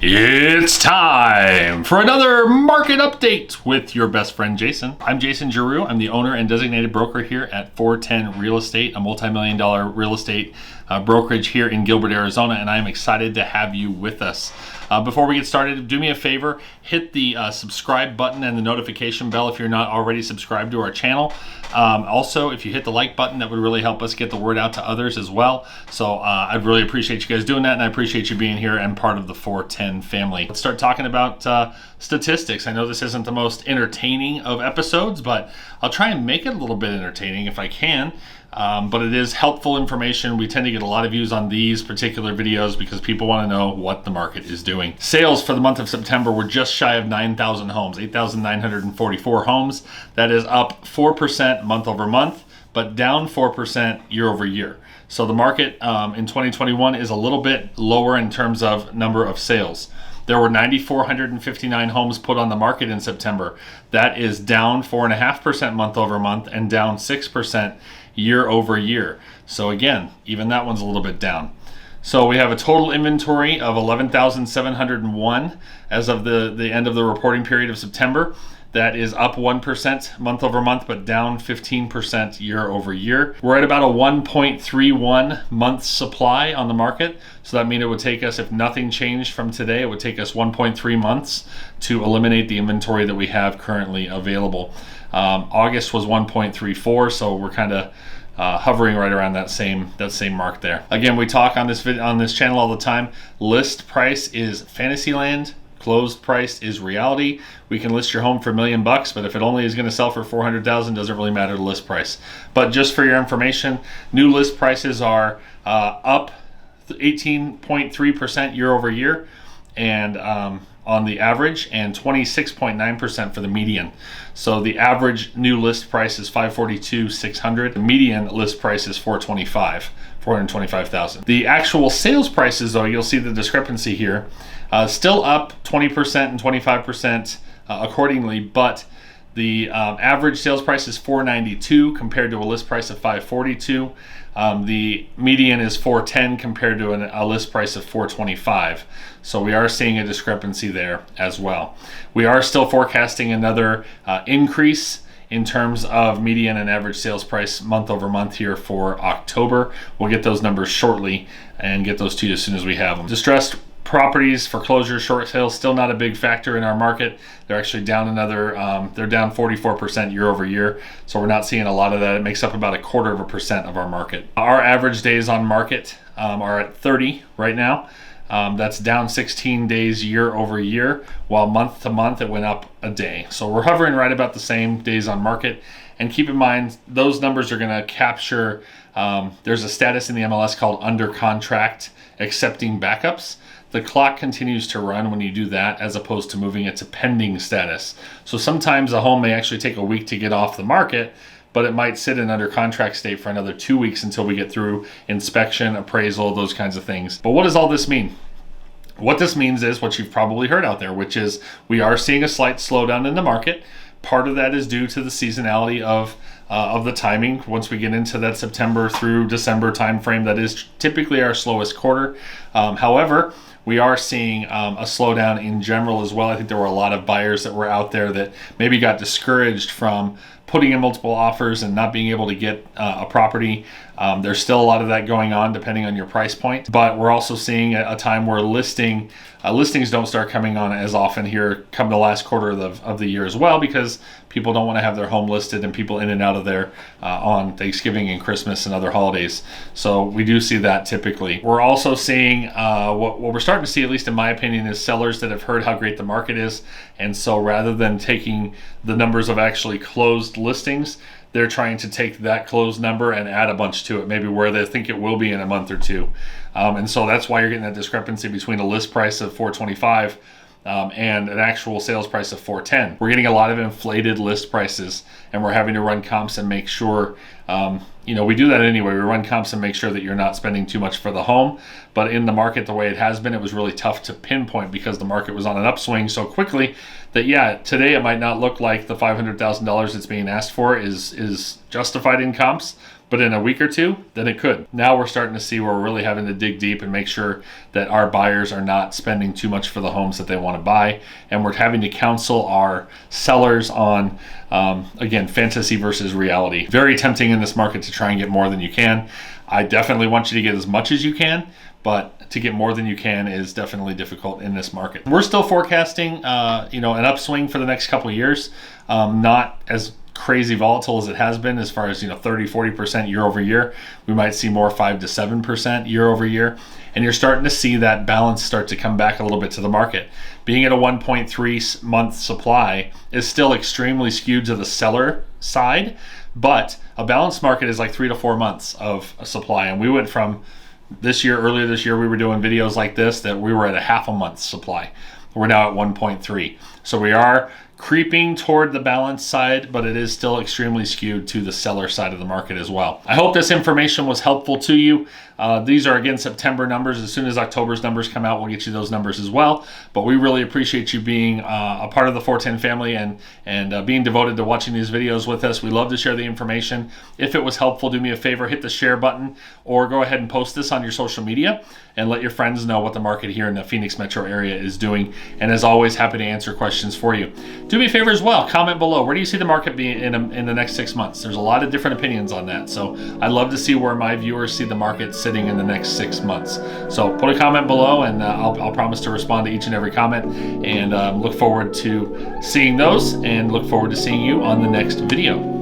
It's time for another market update with your best friend Jason. I'm Jason Geroux. I'm the owner and designated broker here at 410 Real Estate, a multi-million-dollar real estate brokerage here in Gilbert, Arizona, and I'm excited to have you with us. Before we get started, do me a favor, hit the subscribe button and the notification bell if you're not already subscribed to our channel. Also, if you hit the like button, that would really help us get the word out to others as well. So I'd really appreciate you guys doing that, and I appreciate you being here and part of the 410 family. Let's start talking about statistics. I know this isn't the most entertaining of episodes, but I'll try and make it a little bit entertaining if I can. But it is helpful information. We tend to get a lot of views on these particular videos because people want to know what the market is doing. Sales for the month of September were just shy of 9,000 homes, 8,944 homes. That is up 4% month over month, but down 4% year over year. So the market in 2021 is a little bit lower in terms of number of sales. There were 9,459 homes put on the market in September. That is down 4.5% month over month and down 6% year over year. So again, even that one's a little bit down. So we have a total inventory of 11,701 as of the end of the reporting period of September. That is up 1% month over month, but down 15% year over year. We're at about a 1.31 month supply on the market. So that means it would take us, if nothing changed from today, it would take us 1.3 months to eliminate the inventory that we have currently available. August was 1.34, so we're kind of hovering right around that same mark there. Again, we talk on this channel all the time. List price is fantasy land. Closed price is reality. We can list your home for $1 million, but if it only is going to sell for $400,000, doesn't really matter the list price. But just for your information, new list prices are up 18.3% year over year, and on the average, and 26.9% for the median. So the average new list price is $542,600. The median list price is $425,000. The actual sales prices, though, you'll see the discrepancy here. Still up 20% and 25% accordingly, but the average sales price is $492 compared to a list price of $542. The median is $410 compared to a list price of $425. So we are seeing a discrepancy there as well. We are still forecasting another increase in terms of median and average sales price month over month here for October. We'll get those numbers shortly and get those to you as soon as we have them. Distressed properties, foreclosure, short sales, still not a big factor in our market. They're actually down they're down 44% year over year. So we're not seeing a lot of that. It makes up about 1/4% of our market. Our average days on market are at 30 right now. That's down 16 days year over year, while month to month it went up a day. So we're hovering right about the same days on market. And keep in mind, those numbers are going to capture, there's a status in the MLS called under contract accepting backups. The clock continues to run when you do that, as opposed to moving it to pending status. So sometimes a home may actually take a week to get off the market, but it might sit in under contract state for another 2 weeks until we get through inspection, appraisal, those kinds of things. But what does all this mean? What this means is what you've probably heard out there, which is we are seeing a slight slowdown in the market. Part of that is due to the seasonality of the timing. Once we get into that September through December timeframe, that is typically our slowest quarter. However, we are seeing a slowdown in general as well. I think there were a lot of buyers that were out there that maybe got discouraged from putting in multiple offers and not being able to get a property. There's still a lot of that going on depending on your price point, but we're also seeing a time where listings don't start coming on as often here come the last quarter of the year as well, because people don't want to have their home listed and people in and out of there on Thanksgiving and Christmas and other holidays. So we do see that typically. We're also seeing what we're starting to see, at least in my opinion, is sellers that have heard how great the market is, and so rather than taking the numbers of actually closed listings, they're trying to take that closed number and add a bunch to it, maybe where they think it will be in a month or two. And so that's why you're getting that discrepancy between a list price of $425 and an actual sales price of $410. We're getting a lot of inflated list prices, and we're having to run comps and make sure, we do that anyway. We run comps and make sure that you're not spending too much for the home. But in the market, the way it has been, it was really tough to pinpoint because the market was on an upswing so quickly that, today it might not look like the $500,000 that's being asked for is justified in comps. But in a week or two, then it could. Now we're starting to see where we're really having to dig deep and make sure that our buyers are not spending too much for the homes that they want to buy. And we're having to counsel our sellers on, again, fantasy versus reality. Very tempting in this market to try and get more than you can. I definitely want you to get as much as you can, but to get more than you can is definitely difficult in this market. We're still forecasting, an upswing for the next couple of years. Not as crazy volatile as it has been as far as 30-40% year over year. We might see more 5 to 7% year over year, and you're starting to see that balance start to come back a little bit to the market. Being at a 1.3 month supply is still extremely skewed to the seller side, but a balanced market is like 3 to 4 months of a supply. And we went from earlier this year, we were doing videos like this that we were at a half a month supply. We're now at 1.3. So we are creeping toward the balance side, but it is still extremely skewed to the seller side of the market as well. I hope this information was helpful to you. These are, again, September numbers. As soon as October's numbers come out, we'll get you those numbers as well. But we really appreciate you being a part of the 410 family and being devoted to watching these videos with us. We love to share the information. If it was helpful, do me a favor, hit the share button, or go ahead and post this on your social media and let your friends know what the market here in the Phoenix metro area is doing. And as always, happy to answer questions for you. Do me a favor as well, comment below. Where do you see the market being in the next 6 months? There's a lot of different opinions on that. So I'd love to see where my viewers see the market sitting in the next 6 months. So put a comment below, and I'll promise to respond to each and every comment, and look forward to seeing those, and look forward to seeing you on the next video.